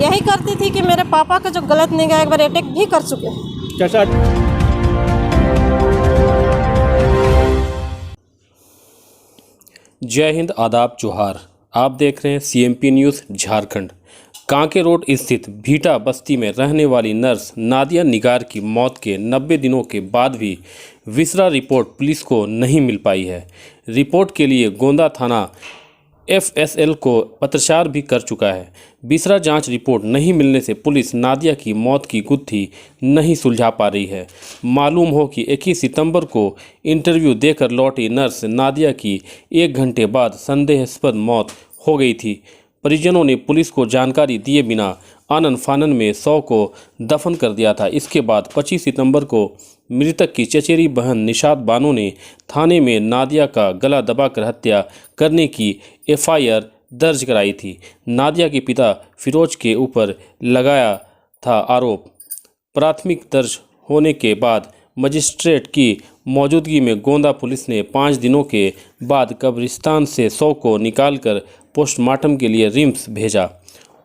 यही करती थी कि मेरे पापा का जो गलत निगाह एक बार अटैक भी कर चुके हैं। कैसा? जय हिंद, आदाब, जोहार। आप देख रहे हैं CMP news Jharkhand. Kanke road स्थित भीटा बस्ती में रहने वाली नर्स नादिया निगार की मौत के 90 दिनों के बाद भी विसरा रिपोर्ट पुलिस को नहीं मिल पाई है। रिपोर्ट के लिए गोंदा थाना एफएसएल को पत्राचार भी कर चुका है। विसरा जांच रिपोर्ट नहीं मिलने से पुलिस नादिया की मौत की गुत्थी नहीं सुलझा पा रही है। मालूम हो कि 21 सितंबर को इंटरव्यू देकर लौटी नर्स नादिया की 1 घंटे बाद संदेहास्पद मौत हो गई थी। परिजनों ने पुलिस को जानकारी दिए बिना आनन फानन में शव को दफन कर दिया था। इसके बाद 25 सितंबर को मृतक की चचेरी बहन निशात बानो ने थाने में नादिया का गला दबाकर हत्या करने की एफआईआर दर्ज कराई थी। नादिया के पिता फिरोज के ऊपर लगाया था आरोप। प्राथमिक दर्ज होने के बाद मजिस्ट्रेट की मौजूदगी में गोंदा पुलिस ने 5 दिनों के बाद कब्रिस्तान से शव को निकालकर पोस्टमार्टम के लिए रिम्स भेजा।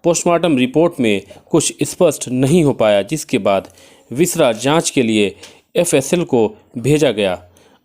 पोस्टमार्टम रिपोर्ट में कुछ स्पष्ट नहीं हो पाया, जिसके बाद विसरा जांच के लिए एफएसएल को भेजा गया।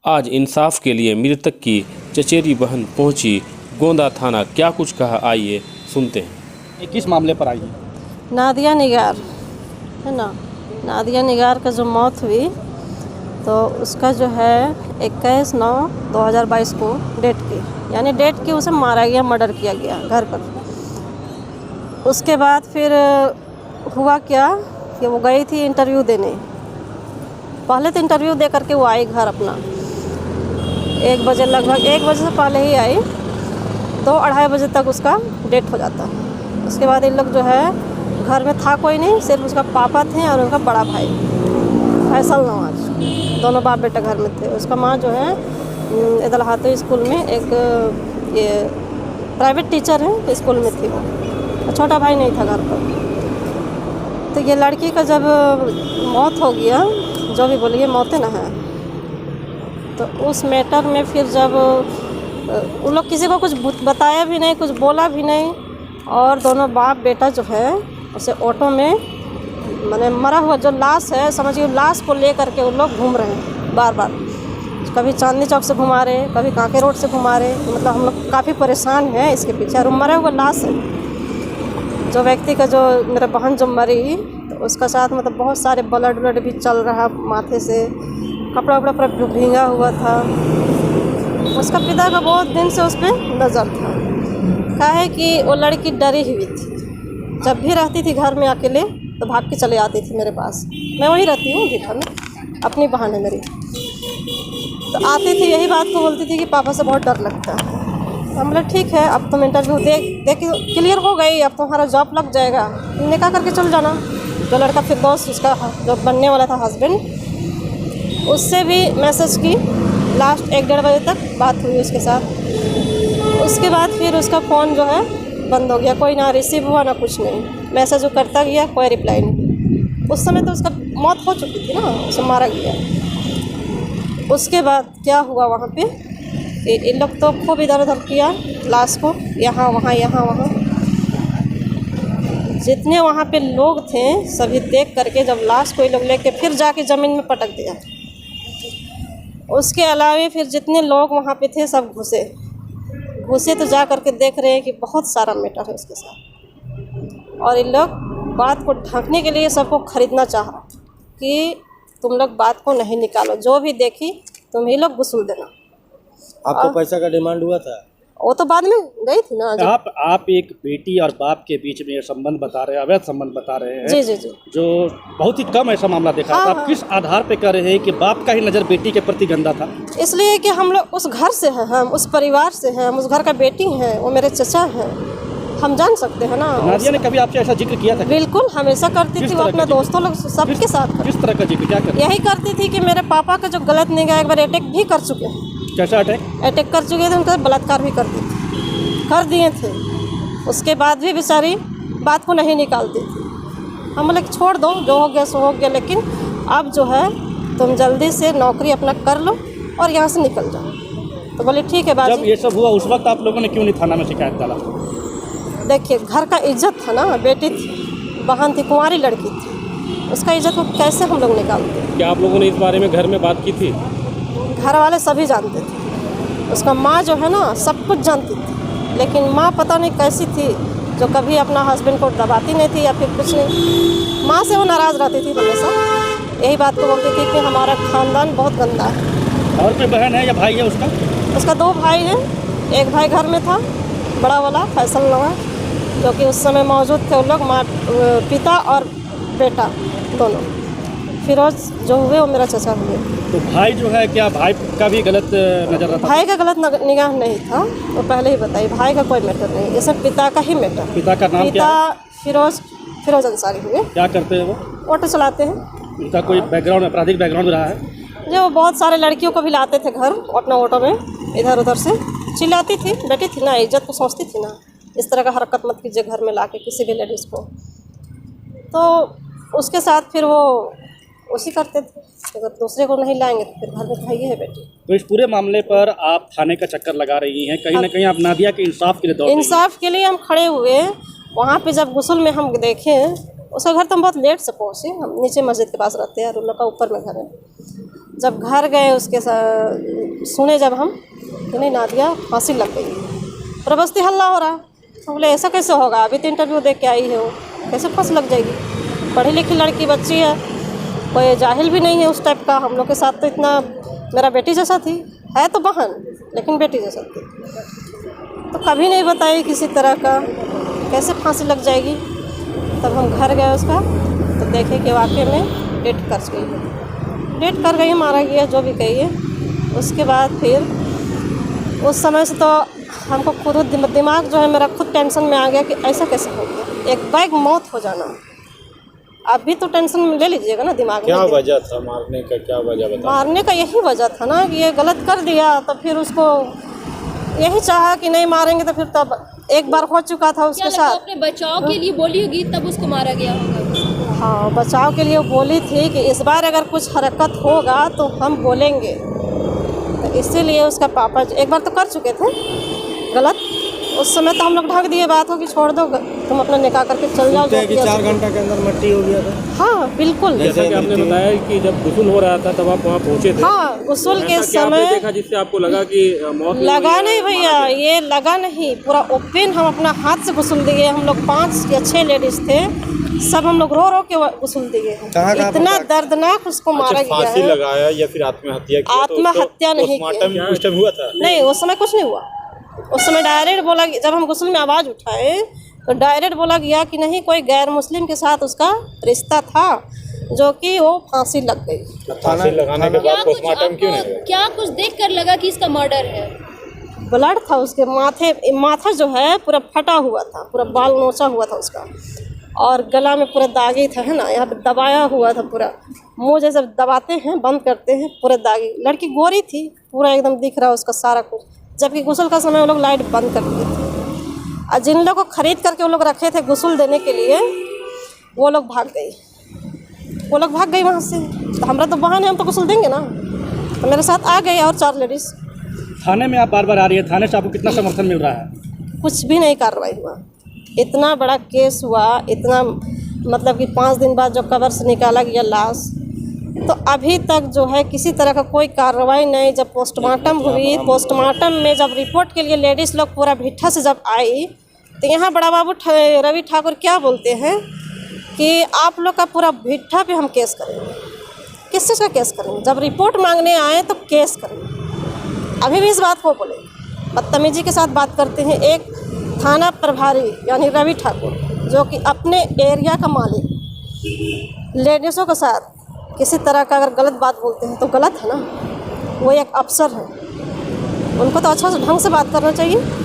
आज इंसाफ के लिए मृतक की चचेरी बहन पहुंची गोंदा थाना। क्या कुछ कहा, आइए सुनते हैं। ये किस मामले पर आई है? नादिया निगार है ना, नादिया निगार का जो मौत हुई तो उसका जो है 21/9/2022 को डेट की, यानी डेट की उसे मारा गया, मर्डर किया गया घर पर। उसके बाद फिर हुआ क्या कि वो गई थी इंटरव्यू देने। पहले तो इंटरव्यू दे करके वो आई घर अपना 1 बजे, लगभग 1 बजे से पहले ही आई, 2-2:30 बजे तक उसका डेट हो जाता। उसके बाद इन लोग जो है घर में था कोई नहीं, सिर्फ उसका पापा थे और उसका बड़ा भाई फैसल नवाज, दोनों बाप बेटा घर में थे। उसका माँ जो है इदलहातो स्कूल में एक ये प्राइवेट टीचर है, स्कूल में थी वो। छोटा भाई नहीं था घर पर। तो ये लड़की का जब मौत हो गया, जो भी बोलिए मौतें ना है, तो उस मैटर में फिर जब उन लोग किसी को कुछ बताया भी नहीं, कुछ बोला भी नहीं, और दोनों बाप बेटा जो है उसे ऑटो में माने मरा हुआ जो लाश है, समझिए लाश को ले करके उन लोग घूम रहे हैं बार बार। कभी चांदनी चौक से घुमा रहे, कभी कांके रोड से घुमा रहे। मतलब हम लोग काफ़ी परेशान हैं इसके पीछे। और मरा हुआ लाश है जो व्यक्ति का, जो मेरा बहन जो मरी, तो उसका साथ मतलब बहुत सारे ब्लड भी चल रहा माथे से, कपड़ा वपड़ा पूरा भींगा हुआ था। उसका पिता का बहुत दिन से उस पर नज़र था। क्या है कि वो लड़की डरी हुई थी, जब भी रहती थी घर में अकेले तो भाग के चले आती थी मेरे पास। मैं वहीं रहती हूँ भीटा में, अपनी बहन है मेरी। तो आती थी, यही बात को बोलती थी कि पापा से बहुत डर लगता है। हम बोले ठीक है, अब तुम इंटरव्यू देख क्लियर हो गई, अब तुम्हारा जॉब लग जाएगा, निकाह करके चल जाना। जो लड़का फिर दोस्त उसका जो बनने वाला था हस्बैंड, उससे भी मैसेज की। लास्ट 1-1:30 बजे तक बात हुई उसके साथ। उसके बाद फिर उसका फ़ोन जो है बंद हो गया, कोई ना रिसीव हुआ ना कुछ नहीं। मैसेज वो करता गया, कोई रिप्लाई नहीं। उस समय तो उसका मौत हो चुकी थी ना, उसे मारा गया। उसके बाद क्या हुआ वहाँ पे कि इन लोग तो खूब इधर उधर किया लाश को, यहाँ वहाँ यहाँ वहाँ। जितने वहाँ पे लोग थे सभी देख करके जब लाश को ये लोग लेके फिर जाके ज़मीन में पटक दिया। उसके अलावा फिर जितने लोग वहाँ पे थे सब घुसे तो जा करके देख रहे हैं कि बहुत सारा मैटर है उसके साथ। और इन लोग बात को ढकने के लिए सबको खरीदना चाहा कि तुम लोग बात को नहीं निकालो, जो भी देखी तुम ही लोग वसूल देना। आपको पैसा का डिमांड हुआ था? वो तो बाद में गई थी ना। आप एक बेटी और बाप के बीच में संबंध बता रहे हैं, अवैध संबंध बता रहे हैं। जी जी जी, जो बहुत ही कम ऐसा मामला देखा। हाँ, तो आप हाँ। किस आधार पे कह रहे हैं कि बाप का ही नज़र बेटी के प्रति गंदा था? इसलिए कि हम लोग उस घर से हैं, हम उस परिवार से हैं, हम उस घर का बेटी हैं, वो मेरे चचा हैं, हम जान सकते हैं ना। नादिया ने कभी आपसे ऐसा जिक्र किया था? बिल्कुल हमेशा करती थी वो, अपने दोस्तों लोग सबके साथ। किस तरह का जिक्र, क्या कर? यही करती थी कि मेरे पापा का जो गलत निगाह एक बार अटैक भी कर चुके हैं। कैसा अटैक? अटैक कर चुके थे, उनका बलात्कार भी कर दिए थे। उसके बाद भी बेचारी बात को नहीं निकालती थी। हम बोले छोड़ दो, जो हो गया सो हो गया, लेकिन अब जो है तुम जल्दी से नौकरी अपना कर लो और यहाँ से निकल जाओ। तो बोले ठीक है बाजी। जब ये सब हुआ उस वक्त आप लोगों ने क्यों नहीं थाना में शिकायत डाला? देखिए घर का इज्जत था ना, बेटी थी, बहन थी, कुंवारी लड़की थी, उसका इज्जत को कैसे हम लोग निकालते। क्या आप लोगों ने इस बारे में घर में बात की थी? घर वाले सभी जानते थे, उसका माँ जो है ना सब कुछ जानती थी, लेकिन माँ पता नहीं कैसी थी जो कभी अपना हस्बैंड को दबाती नहीं थी या फिर कुछ नहीं। माँ से वो नाराज़ रहती थी हमेशा, यही बात को बोलती थी कि हमारा ख़ानदान बहुत गंदा है। और कोई बहन है या भाई है उसका? उसका 2 भाई हैं, एक भाई घर में था बड़ा वाला फैसल नवा, जो कि उस समय मौजूद थे वो लोग, माँ पिता और बेटा दोनों। फिरोज जो हुए वो मेरा चचा हुए। तो भाई जो है, क्या भाई का भी गलत नजर आता? भाई का गलत निगाह नहीं था, वो पहले ही बताइए, भाई का कोई मैटर नहीं, इसमें पिता का ही मैटर। पिता का नाम क्या है? फिरोज अंसारी हुए। क्या करते हैं वो? ऑटो चलाते हैं। उनका कोई बैकग्राउंड, आपराधिक बैकग्राउंड रहा है? जो बहुत सारे लड़कियों को भी लाते थे घर अपना ऑटो में, इधर उधर से चिल्लाती थी, बेटी थी ना, इज्जत को सोचती थी ना, इस तरह का हरकत मत कीजिए घर में लाके किसी भी लेडीज़ को। तो उसके साथ फिर वो उसी करते थे, अगर दूसरे को नहीं लाएंगे तो फिर घर में खाइए है बेटी। तो इस पूरे मामले पर आप थाने का चक्कर लगा रही हैं, कहीं ना कहीं आप नादिया के इंसाफ के लिए दौड़ रही हैं। इंसाफ के लिए हम खड़े हुए वहाँ पे, जब गुस्ल में हम देखें उसका घर तो हम बहुत लेट से पहुँचे, हम नीचे मस्जिद के पास रहते हैं और उन लोग का ऊपर में घर है। जब घर गए उसके साथ सुने जब हम कि नहीं नादिया फांसी लग गई, प्रबस्ती हल्ला हो रहा। तो बोले ऐसा कैसे होगा, अभी तो इंटरव्यू दे के आई है वो, कैसे फांसी लग जाएगी, पढ़ी लिखी लड़की बच्ची है, कोई जाहिल भी नहीं है उस टाइप का। हम लोग के साथ तो इतना, मेरा बेटी जैसा थी, है तो बहन लेकिन बेटी जैसा थी, तो कभी नहीं बताई किसी तरह का, कैसे फांसी लग जाएगी। तब हम घर गए उसका तो देखे कि वाकई में डेट कर गई है, डेट कर गई, मारा गया, जो भी कहिए। उसके बाद फिर उस समय से तो हमको खुद दिमाग जो है मेरा खुद टेंशन में आ गया कि ऐसा कैसे हो गया, एक बैग मौत हो जाना। अभी तो टेंशन में ले लीजिएगा ना दिमाग में। क्या वजह था मारने का, क्या वजह बता? मारने का यही वजह था ना कि ये गलत कर दिया, तो फिर उसको यही चाहा कि नहीं मारेंगे, तो फिर तब एक बार हो चुका था उसके साथ। अपने बचाव के लिए बोली होगी तब उसको मारा गया होगा। हाँ, बचाव के लिए वो बोली थी कि इस बार अगर कुछ हरकत होगा तो हम बोलेंगे, तो इसीलिए उसका पापा एक बार तो कर चुके थे गलत, उस समय तो हम लोग ढक दिए, बात हो कि छोड़ दो तुम अपना निकाह करके चल जाओ। कि 4 घंटा के अंदर मट्टी हो गया था। हाँ बिल्कुल। जैसा कि आपने बताया कि जब गुस्ल हो रहा था तब आप वहाँ पहुँचे थे। हाँ, गुस्ल के ऐसा क्या आपने समय देखा जिससे आपको लगा कि मौत लगा नहीं भैया, ये लगा नहीं, पूरा ओपन हम अपना हाथ से गुस्ल दिए। हम लोग 5 या 6 लेडीज थे, सब हम लोग रो रो के गुस्ल दिए। इतना दर्दनाक उसको मारा गया फांसी है। लगाया या फिर आत्महत्या की? आत्महत्या नहीं की, पोस्टमार्टम उस टाइम हुआ था? नहीं उस समय कुछ नहीं हुआ। उस समय डायरेक्ट बोला, जब हम गुस्ल में आवाज़ उठाए तो डायरेक्ट बोला गया कि नहीं, कोई गैर मुस्लिम के साथ उसका रिश्ता था, जो कि वो फांसी लग गई। फांसी लगाने के बाद पोस्टमार्टम क्यों नहीं हुआ? क्या कुछ देखकर लगा कि इसका मर्डर है? ब्लड था उसके माथा जो है पूरा फटा हुआ था, पूरा बाल नोचा हुआ था उसका, और गला में पूरा दागी था, है ना, यहाँ पे दबाया हुआ था पूरा, मुँह जैसे दबाते हैं बंद करते हैं, पूरा दागी। लड़की गोरी थी, पूरा एकदम दिख रहा उसका सारा कुछ, जबकि गुस्ल का समय वो लोग लाइट बंद कर दिए थे। और जिन लोगों को खरीद करके वो लोग रखे थे गुस्ल देने के लिए, वो लोग भाग गई वहाँ से। तो हमारा तो बहन है, हम तो गुस्ल देंगे ना, तो मेरे साथ आ गई और 4 लेडीज़। थाने में आप बार बार आ रही है, थाने से आपको कितना समर्थन मिल रहा है? कुछ भी नहीं कार्रवाई हुआ, इतना बड़ा केस हुआ, इतना मतलब कि 5 दिन बाद जब कब्र से निकाला गया लाश, तो अभी तक जो है किसी तरह का कोई कार्रवाई नहीं। जब पोस्टमार्टम हुई, पोस्टमार्टम में जब रिपोर्ट के लिए लेडीज़ लोग पूरा भिट्ठा से जब आई, तो यहाँ बड़ा बाबू रवि ठाकुर क्या बोलते हैं कि आप लोग का पूरा भिट्ठा पे हम केस करेंगे। किस चीज़ का केस करेंगे? जब रिपोर्ट मांगने आए तो केस करेंगे। अभी भी इस बात को बोले, बदतमीजी के साथ बात करते हैं। एक थाना प्रभारी यानी रवि ठाकुर, जो कि अपने एरिया का मालिक, लेडीज़ों के साथ किसी तरह का अगर गलत बात बोलते हैं तो गलत है ना। वो एक अफसर है, उनको तो अच्छा ढंग से बात करना चाहिए।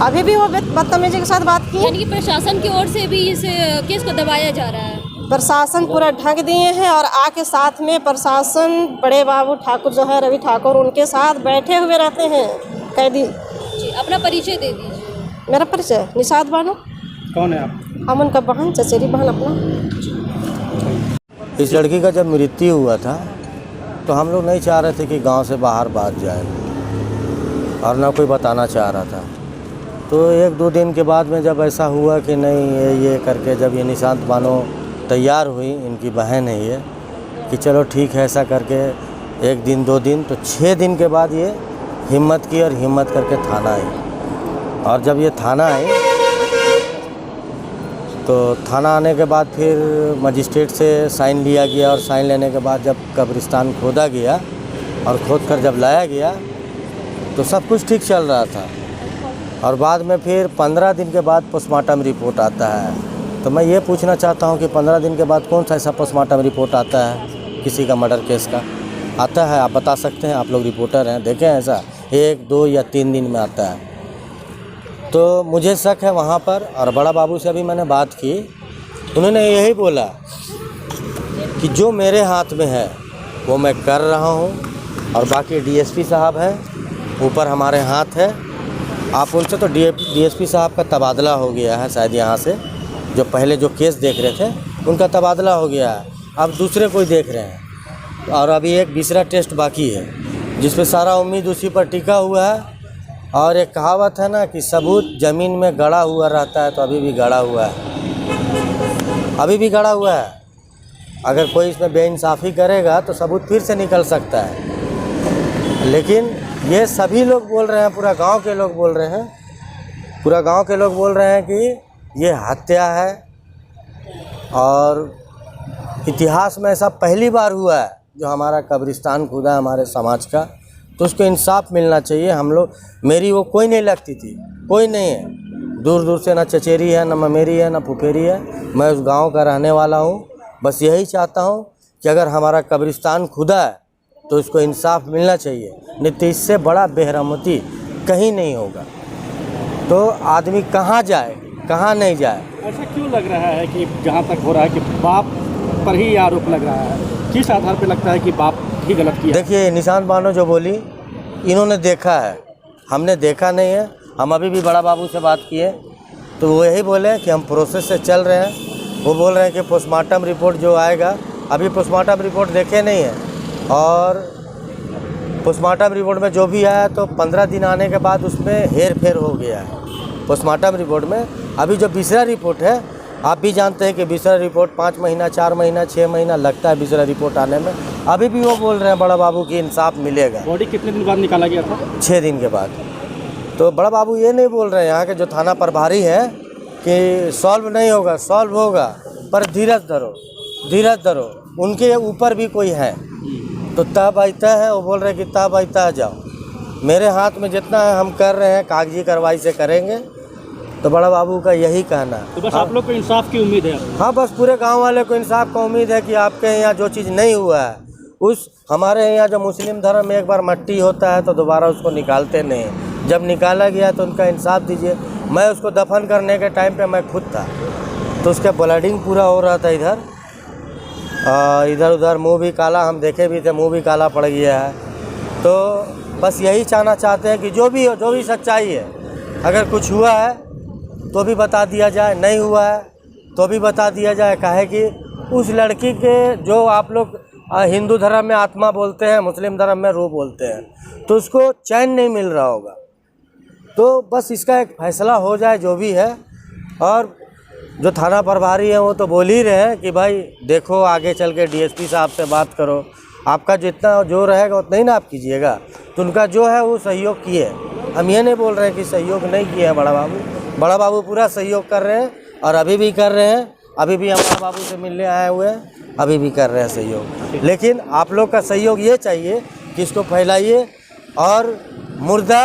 अभी भी वो बदतमीजी के साथ बात की। यानी कि प्रशासन की ओर से भी इस केस को दबाया जा रहा है। प्रशासन पूरा ढक दिए हैं, और आके साथ में प्रशासन बड़े बाबू ठाकुर जो है रवि ठाकुर, उनके साथ बैठे हुए रहते हैं कैदी। जी, अपना परिचय दे दीजिए। मेरा परिचय निषाद बानो। कौन है आप? हम उनका बहन, चचेरी बहन अपना। इस लड़की का जब मृत्यु हुआ था तो हम लोग नहीं चाह रहे थे कि गांव से बाहर बात जाए, और ना कोई बताना चाह रहा था। तो 1-2 दिन के बाद में जब ऐसा हुआ कि नहीं ये करके जब ये निशांत बानो तैयार हुई, इनकी बहन है ये, कि चलो ठीक है ऐसा करके 1 दिन 2 दिन, तो 6 दिन के बाद ये हिम्मत की और हिम्मत करके थाना आई। और जब ये थाना आई तो थाना आने के बाद फिर मजिस्ट्रेट से साइन लिया गया, और साइन लेने के बाद जब कब्रिस्तान खोदा गया और खोद कर जब लाया गया तो सब कुछ ठीक चल रहा था। और बाद में फिर 15 दिन के बाद पोस्टमार्टम रिपोर्ट आता है। तो मैं ये पूछना चाहता हूँ कि 15 दिन के बाद कौन सा ऐसा पोस्टमार्टम रिपोर्ट आता है किसी का मर्डर केस का? आता है, आप बता सकते हैं? आप लोग रिपोर्टर हैं, देखें ऐसा 1, 2 या 3 दिन में आता है। तो मुझे शक है वहाँ पर। और बड़ा बाबू से अभी मैंने बात की, उन्होंने यही बोला कि जो मेरे हाथ में है वो मैं कर रहा हूँ, और बाकी डीएसपी साहब हैं, ऊपर हमारे हाथ है। आप उनसे तो डीएसपी साहब का तबादला हो गया है शायद, यहाँ से जो पहले जो केस देख रहे थे उनका तबादला हो गया है, अब दूसरे कोई देख रहे हैं। और अभी एक दूसरा टेस्ट बाकी है जिस पे सारा उम्मीद उसी पर टिका हुआ है। और एक कहावत है ना कि सबूत ज़मीन में गड़ा हुआ रहता है, तो अभी भी गड़ा हुआ है, अभी भी गड़ा हुआ है। अगर कोई इसमें बेइंसाफ़ी करेगा तो सबूत फिर से निकल सकता है। लेकिन ये सभी लोग बोल रहे हैं, पूरा गांव के लोग बोल रहे हैं, पूरा गांव के लोग बोल रहे हैं कि ये हत्या है। और इतिहास में ऐसा पहली बार हुआ है जो हमारा कब्रिस्तान खुदा है हमारे समाज का, तो उसको इंसाफ मिलना चाहिए। हम लोग, मेरी वो कोई नहीं लगती थी, कोई नहीं है, दूर दूर से ना चचेरी है, ना ममेरी है, ना फुफेरी है। मैं उस गांव का रहने वाला हूं। बस यही चाहता हूं कि अगर हमारा कब्रिस्तान खुदा है तो इसको इंसाफ मिलना चाहिए, नहीं तो इससे बड़ा बेरहमती कहीं नहीं होगा। तो आदमी कहाँ जाए, कहाँ नहीं जाए। ऐसा क्यों लग रहा है कि जहाँ तक हो रहा है कि बाप पर ही आरोप लग रहा है? किस आधार पर लगता है कि बाप ही गलत किया? देखिए, निशांत बानो जो बोली, इन्होंने देखा है, हमने देखा नहीं है। हम अभी भी बड़ा बाबू से बात किए तो वो यही बोले कि हम प्रोसेस से चल रहे हैं। वो बोल रहे हैं कि पोस्टमार्टम रिपोर्ट जो आएगा, अभी पोस्टमार्टम रिपोर्ट देखे नहीं है, और पोस्टमार्टम रिपोर्ट में जो भी आया तो 15 दिन आने के बाद उसमें हेर फेर हो गया है पोस्टमार्टम रिपोर्ट में। अभी जो बिसरा रिपोर्ट है, आप भी जानते हैं कि बिसरा रिपोर्ट 5 महीना, 4 महीना, 6 महीना लगता है बिसरा रिपोर्ट आने में। अभी भी वो बोल रहे हैं बड़ा बाबू की इंसाफ मिलेगा। बॉडी कितने दिन बाद निकाला गया था? 6 दिन के बाद। तो बड़ा बाबू ये नहीं बोल रहे हैं, यहाँ के जो थाना प्रभारी है, कि सॉल्व नहीं होगा, सॉल्व होगा, पर धीरज धरो, धीरज धरो। उनके ऊपर भी कोई है तो तब आइता है, वो बोल रहे हैं कि तब आइता है, जाओ। मेरे हाथ में जितना है हम कर रहे हैं, कागजी कार्रवाई से करेंगे। तो बड़ा बाबू का यही कहना है। तो बस आप लोग को इंसाफ की उम्मीद है? हाँ, बस पूरे गांव वाले को इंसाफ का उम्मीद है कि आपके यहाँ जो चीज़ नहीं हुआ है, उस हमारे यहाँ जो मुस्लिम धर्म में एक बार मट्टी होता है तो दोबारा उसको निकालते नहीं हैं। जब निकाला गया तो उनका इंसाफ दीजिए। मैं उसको दफन करने के टाइम पे मैं खुद था, तो उसका ब्लडिंग पूरा हो रहा था इधर, इधर उधर, मुंह भी काला, हम देखे भी थे, मुंह भी काला पड़ गया है। तो बस यही चाहना चाहते हैं कि जो भी हो, जो भी सच्चाई है, अगर कुछ हुआ है तो भी बता दिया जाए, नहीं हुआ है तो भी बता दिया जाए। काहे कि उस लड़की के जो आप लोग हिंदू धर्म में आत्मा बोलते हैं, मुस्लिम धर्म में रूह बोलते हैं, तो उसको चैन नहीं मिल रहा होगा। तो बस इसका एक फैसला हो जाए जो भी है। और जो थाना प्रभारी है वो तो बोल ही रहे हैं कि भाई देखो, आगे चल के डीएसपी साहब से बात करो, आपका जितना जो रहेगा उतना ही ना आप कीजिएगा। तो उनका जो है वो सहयोग किए। हम ये नहीं बोल रहे हैं कि सहयोग नहीं किए हैं बड़ा बाबू, बड़ा बाबू पूरा सहयोग कर रहे हैं, और अभी भी कर रहे हैं। अभी भी हम बड़ा बाबू से मिलने आए हुए हैं, अभी भी कर रहे हैं सहयोग। लेकिन आप लोग का सहयोग ये चाहिए कि इसको फैलाइए। और मुर्दा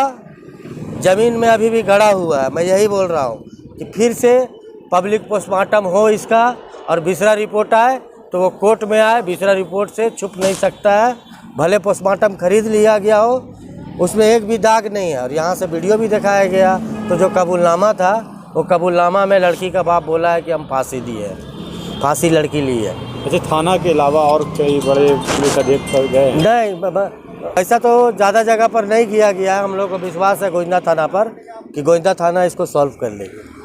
ज़मीन में अभी भी गड़ा हुआ है, मैं यही बोल रहा हूँ कि फिर से पब्लिक पोस्टमार्टम हो इसका, और बिसरा रिपोर्ट आए तो वो कोर्ट में आए। बिसरा रिपोर्ट से छुप नहीं सकता है, भले पोस्टमार्टम खरीद लिया गया हो, उसमें एक भी दाग नहीं है। और यहाँ से वीडियो भी दिखाया गया, तो जो कबूलनामा था, वो कबूलनामा में लड़की का बाप बोला है कि हम फांसी दी है, फांसी लड़की ली है। अच्छा, थाना के अलावा और कई बड़े पुलिस अधीक्षक गए? नहीं, ऐसा तो ज़्यादा जगह पर नहीं किया गया है। हम लोग को विश्वास है गोविंदा थाना पर कि गोविंदा थाना इसको सॉल्व कर लेगी।